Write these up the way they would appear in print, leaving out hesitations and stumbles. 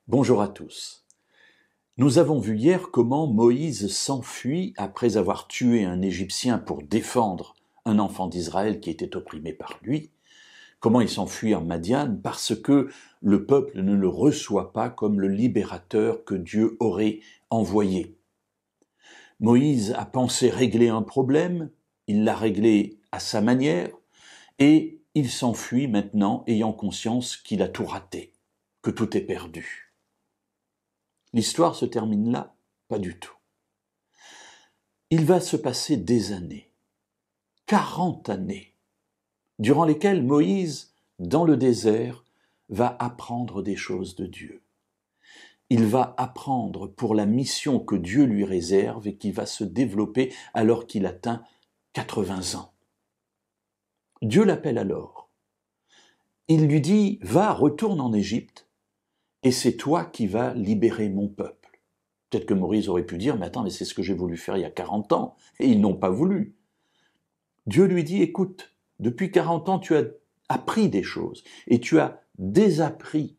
Bonjour à tous. Nous avons vu hier comment Moïse s'enfuit après avoir tué un Égyptien pour défendre un enfant d'Israël qui était opprimé par lui. Comment il s'enfuit en Madian parce que le peuple ne le reçoit pas comme le libérateur que Dieu aurait envoyé. Moïse a pensé régler un problème, il l'a réglé à sa manière et il s'enfuit maintenant ayant conscience qu'il a tout raté, que tout est perdu. L'histoire se termine là? Pas du tout. Il va se passer des années, 40 années, durant lesquelles Moïse, dans le désert, va apprendre des choses de Dieu. Il va apprendre pour la mission que Dieu lui réserve et qui va se développer alors qu'il atteint 80 ans. Dieu l'appelle alors. Il lui dit « Va, retourne en Égypte, et c'est toi qui vas libérer mon peuple. » Peut-être que Moïse aurait pu dire « Mais attends, mais c'est ce que j'ai voulu faire il y a 40 ans, et ils n'ont pas voulu. » Dieu lui dit « Écoute, depuis 40 ans, tu as appris des choses, et tu as désappris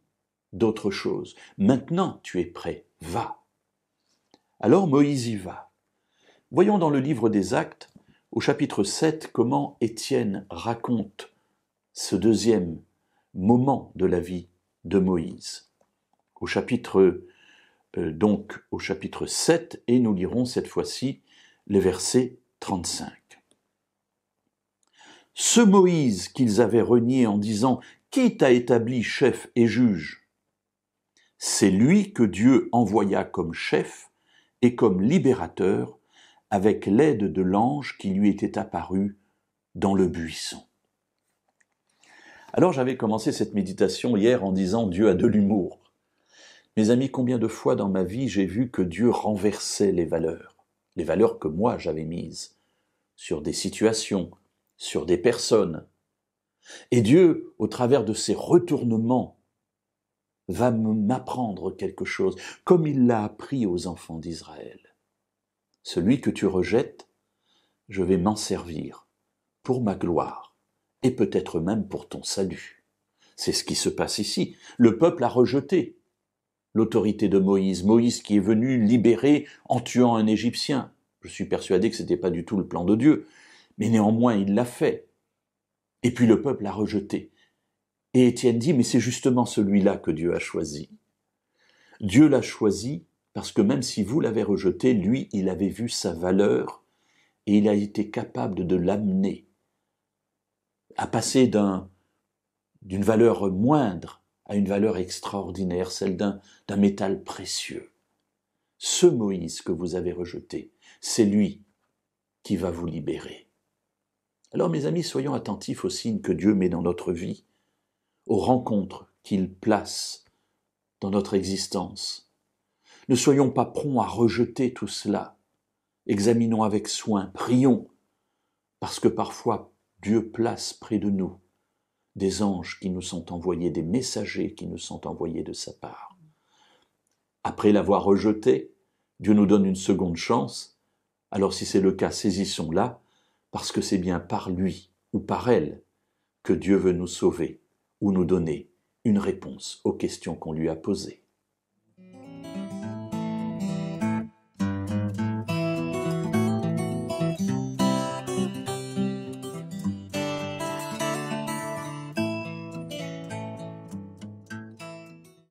d'autres choses. Maintenant, tu es prêt, va. » Alors Moïse y va. Voyons dans le livre des Actes, au chapitre 7, comment Étienne raconte ce deuxième moment de la vie de Moïse. Au chapitre 7, et nous lirons cette fois-ci les versets 35. Ce Moïse qu'ils avaient renié en disant « Qui t'a établi chef et juge ?» C'est lui que Dieu envoya comme chef et comme libérateur avec l'aide de l'ange qui lui était apparu dans le buisson. Alors j'avais commencé cette méditation hier en disant « Dieu a de l'humour ». Mes amis, combien de fois dans ma vie j'ai vu que Dieu renversait les valeurs que moi j'avais mises sur des situations, sur des personnes. Et Dieu, au travers de ces retournements, va m'apprendre quelque chose, comme il l'a appris aux enfants d'Israël. Celui que tu rejettes, je vais m'en servir pour ma gloire, et peut-être même pour ton salut. C'est ce qui se passe ici. Le peuple a rejeté l'autorité de Moïse. Moïse qui est venu libérer en tuant un Égyptien. Je suis persuadé que ce n'était pas du tout le plan de Dieu, mais néanmoins il l'a fait. Et puis le peuple l'a rejeté. Et Étienne dit, mais c'est justement celui-là que Dieu a choisi. Dieu l'a choisi parce que même si vous l'avez rejeté, lui, il avait vu sa valeur et il a été capable de l'amener à passer d'une valeur moindre à une valeur extraordinaire, celle d'un métal précieux. Ce Moïse que vous avez rejeté, c'est lui qui va vous libérer. Alors mes amis, soyons attentifs aux signes que Dieu met dans notre vie, aux rencontres qu'il place dans notre existence. Ne soyons pas prompts à rejeter tout cela. Examinons avec soin, prions, parce que parfois Dieu place près de nous des anges qui nous sont envoyés, des messagers qui nous sont envoyés de sa part. Après l'avoir rejeté, Dieu nous donne une seconde chance. Alors si c'est le cas, saisissons-la, parce que c'est bien par lui ou par elle que Dieu veut nous sauver ou nous donner une réponse aux questions qu'on lui a posées.